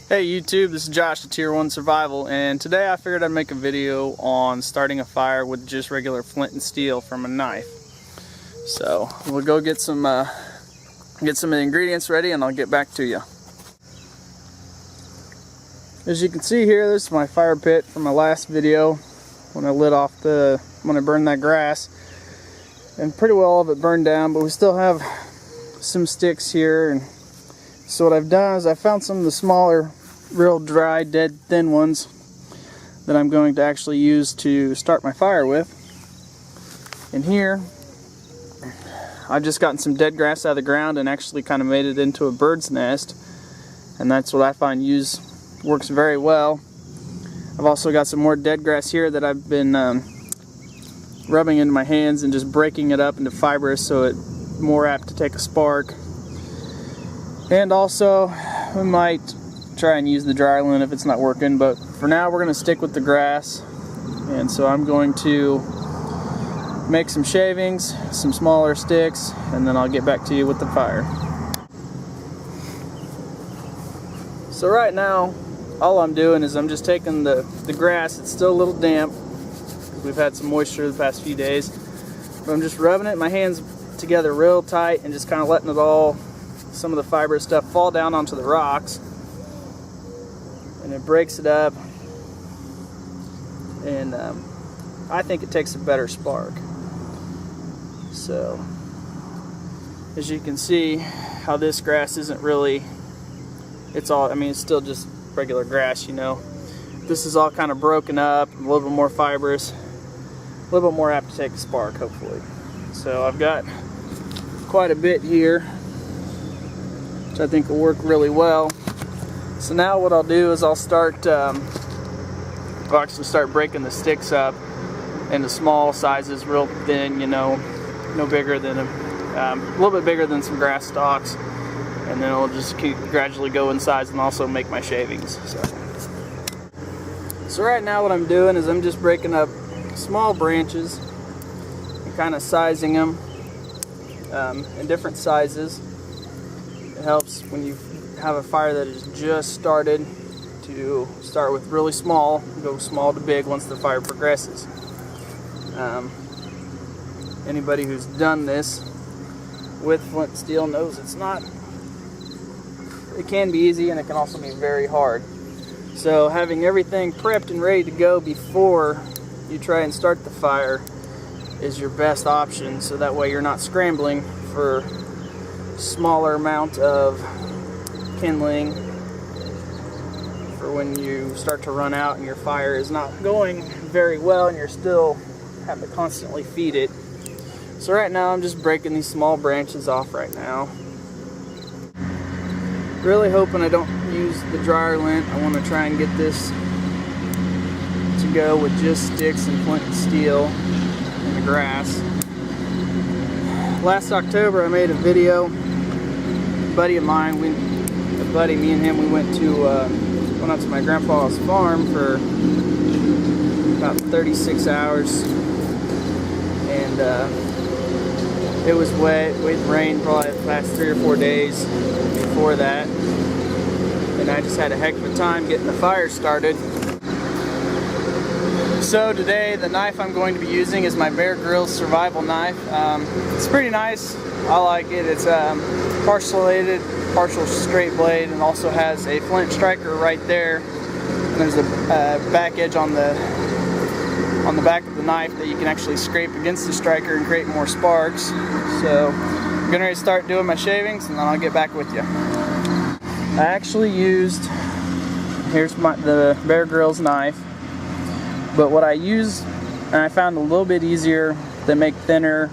Hey YouTube, this is Josh at Tier 1 Survival, and today I figured I'd make a video on starting a fire with just regular flint and steel from a knife. So we'll go get some of the ingredients ready and I'll get back to you. As you can see here, this is my fire pit from my last video when I burned that grass. And pretty well all of it burned down, but we still have some sticks here. And so what I've done is I found some of the smaller, real dry, dead, thin ones that I'm going to actually use to start my fire with. And here, I've just gotten some dead grass out of the ground and actually kind of made it into a bird's nest. And that's what I find works very well. I've also got some more dead grass here that I've been rubbing into my hands and just breaking it up into fibers so it's more apt to take a spark. And also, we might try and use the dryer lint if it's not working, but for now we're going to stick with the grass. And so I'm going to make some shavings, some smaller sticks, and then I'll get back to you with the fire. So right now, all I'm doing is I'm just taking the grass. It's still a little damp. We've had some moisture the past few days. But I'm just rubbing it in my hands together real tight and just kind of letting it all, some of the fibrous stuff, fall down onto the rocks. And it breaks it up. And I think it takes a better spark. So, as you can see, how this grass isn't really, it's still just regular grass, you know. This is all kind of broken up, a little bit more fibrous, a little bit more apt to take a spark, hopefully. So I've got quite a bit here, which I think will work really well. So now what I'll do is I'll actually start breaking the sticks up into small sizes, real thin, you know, no bigger than a little bit bigger than some grass stalks. And then I'll just keep gradually go in size and also make my shavings. So right now what I'm doing is I'm just breaking up small branches and kind of sizing them in different sizes. It helps when you have a fire that is just started to start with really small, go small to big once the fire progresses. Anybody who's done this with flint and steel knows it can be easy and it can also be very hard. So having everything prepped and ready to go before you try and start the fire is your best option, so that way you're not scrambling for smaller amount of kindling for when you start to run out and your fire is not going very well and you're still having to constantly feed it. So right now I'm just breaking these small branches off right now. Really hoping I don't use the dryer lint. I want to try and get this to go with just sticks and flint and steel and the grass. Last October I made a video. A buddy of mine, me and him, we went out to my grandpa's farm for about 36 hours. And it was wet. We had rain probably the past 3 or 4 days before that, and I just had a heck of a time getting the fire started. So today the knife I'm going to be using is my Bear Grylls survival knife. It's pretty nice. I like it. It's partial bladed, partial straight blade, and also has a flint striker right there. And there's a back edge on the back of the knife that you can actually scrape against the striker and create more sparks. So I'm getting ready to start doing my shavings and then I'll get back with you. I actually used, here's the Bear Grylls knife, but what I used, and I found a little bit easier to make thinner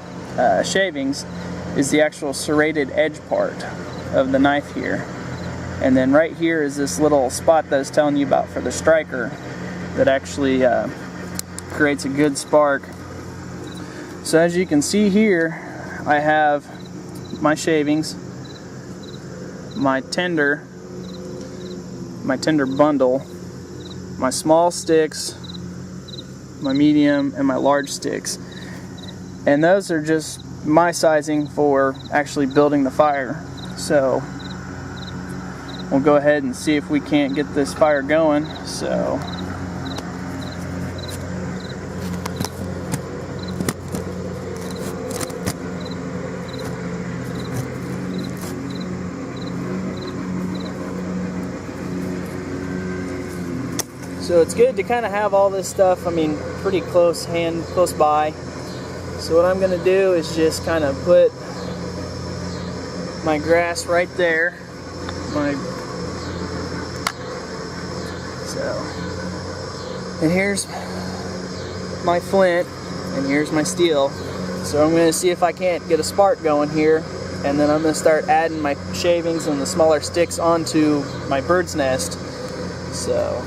shavings, is the actual serrated edge part of the knife here. And then right here is this little spot that I was telling you about for the striker that actually creates a good spark. So as you can see here, I have my shavings, my tender bundle, my small sticks, my medium, and my large sticks. And those are just my sizing for actually building the fire. So we'll go ahead and see if we can't get this fire going. So it's good to kind of have all this stuff, I mean, pretty close by. So what I'm going to do is just kind of put my grass right there. And here's my flint, and here's my steel. So I'm going to see if I can't get a spark going here, and then I'm going to start adding my shavings and the smaller sticks onto my bird's nest. So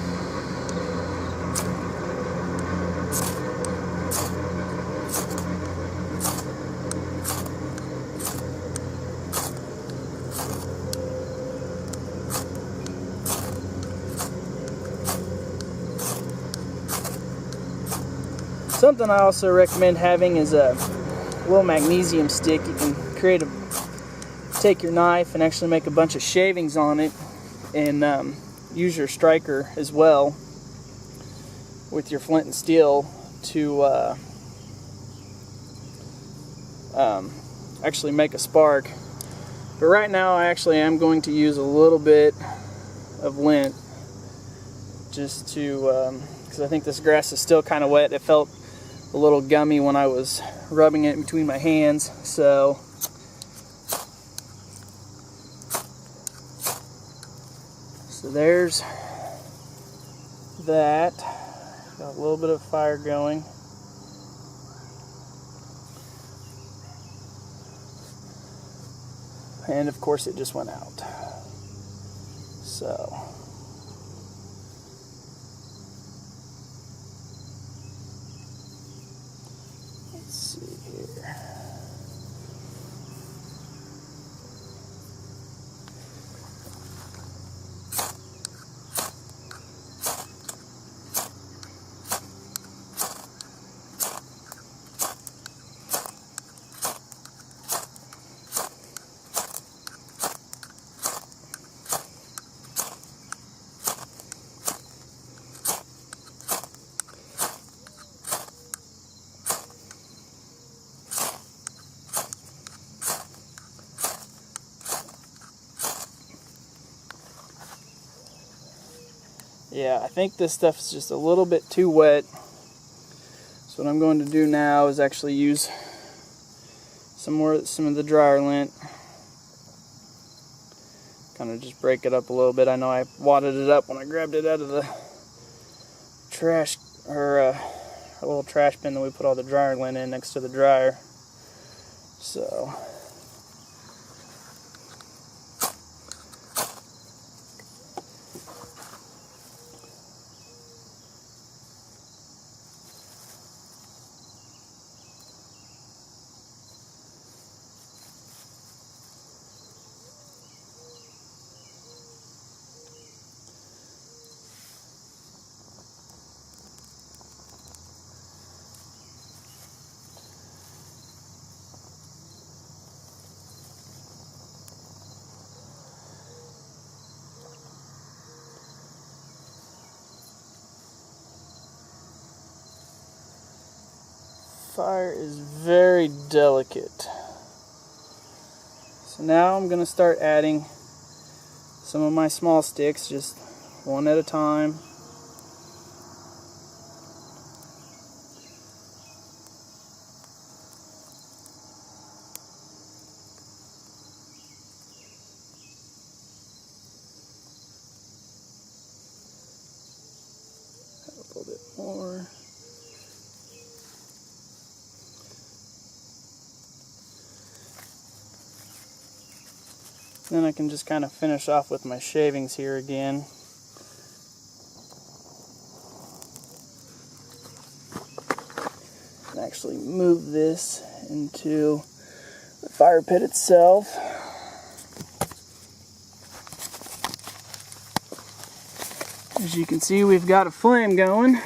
something I also recommend having is a little magnesium stick. You can take your knife and actually make a bunch of shavings on it, and use your striker as well with your flint and steel to actually make a spark. But right now I actually am going to use a little bit of lint just to, because I think this grass is still kind of wet. It felt a little gummy when I was rubbing it between my hands. So there's that. Got a little bit of fire going. And of course it just went out. So let's see here. Yeah, I think this stuff is just a little bit too wet. So what I'm going to do now is actually use some of the dryer lint. Kind of just break it up a little bit. I know I wadded it up when I grabbed it out of the trash, or a little trash bin that we put all the dryer lint in next to the dryer. So fire is very delicate. So now I'm going to start adding some of my small sticks, just one at a time. A little bit more. Then I can just kind of finish off with my shavings here again. And actually move this into the fire pit itself. As you can see, we've got a flame going.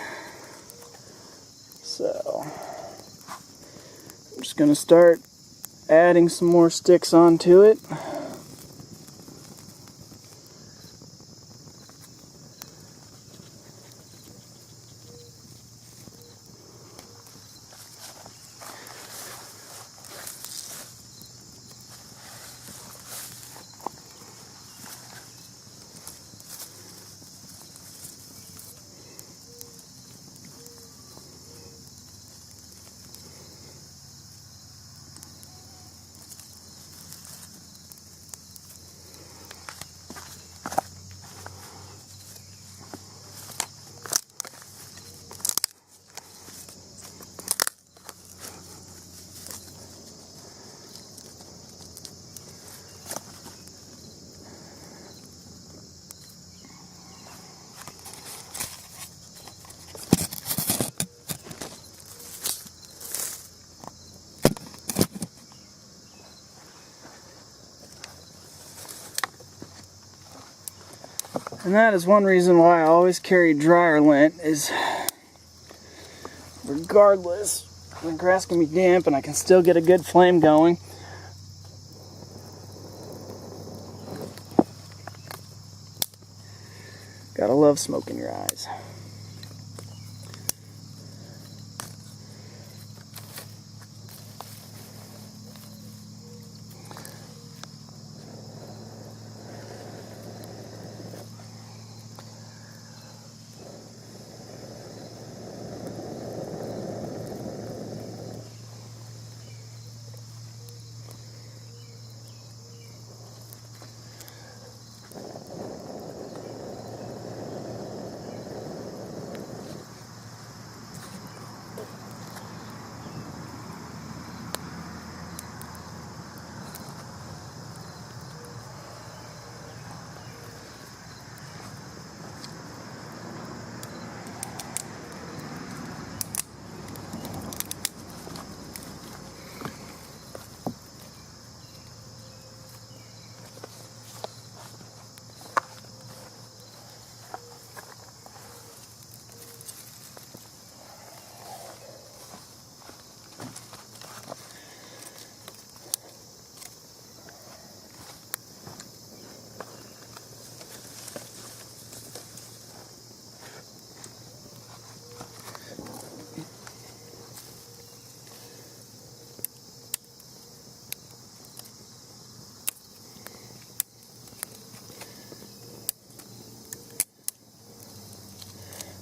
So I'm just going to start adding some more sticks onto it. And that is one reason why I always carry dryer lint, is regardless, the grass can be damp and I can still get a good flame going. Gotta love smoke in your eyes.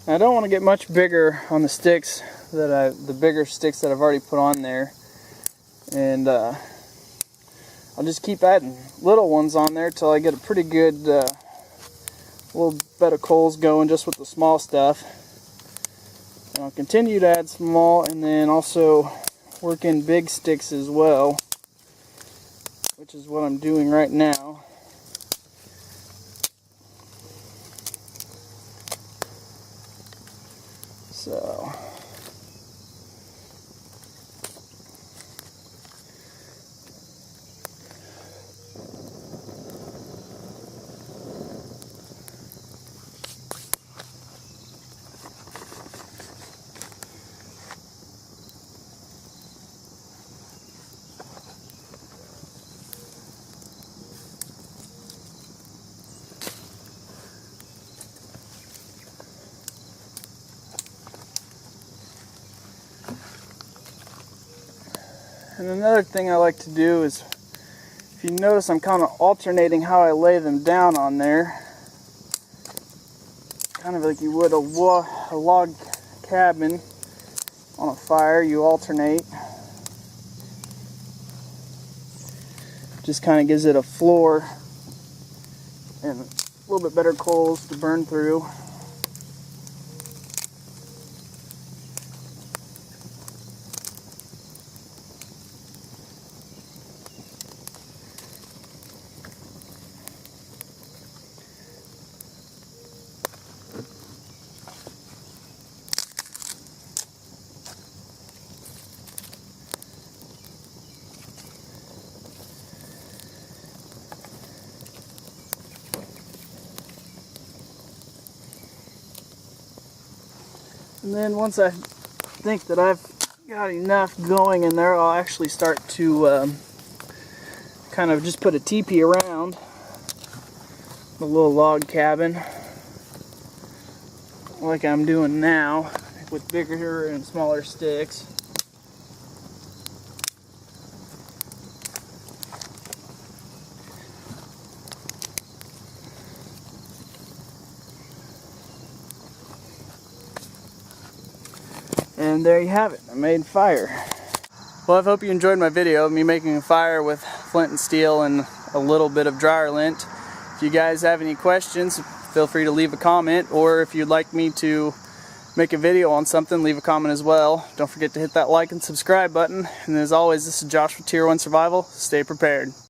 I don't want to get much bigger on the sticks the bigger sticks that I've already put on there, and I'll just keep adding little ones on there till I get a pretty good little bed of coals going just with the small stuff. And I'll continue to add small, and then also work in big sticks as well, which is what I'm doing right now. So and another thing I like to do is, if you notice, I'm kind of alternating how I lay them down on there. Kind of like you would a log cabin on a fire, you alternate. Just kind of gives it a floor and a little bit better coals to burn through. And then once I think that I've got enough going in there, I'll actually start to kind of just put a teepee around the little log cabin, like I'm doing now, with bigger and smaller sticks. And there you have it, I made fire. Well, I hope you enjoyed my video of me making a fire with flint and steel and a little bit of dryer lint. If you guys have any questions, feel free to leave a comment, or if you'd like me to make a video on something, leave a comment as well. Don't forget to hit that like and subscribe button. And as always, this is Josh with Tier 1 Survival. Stay prepared.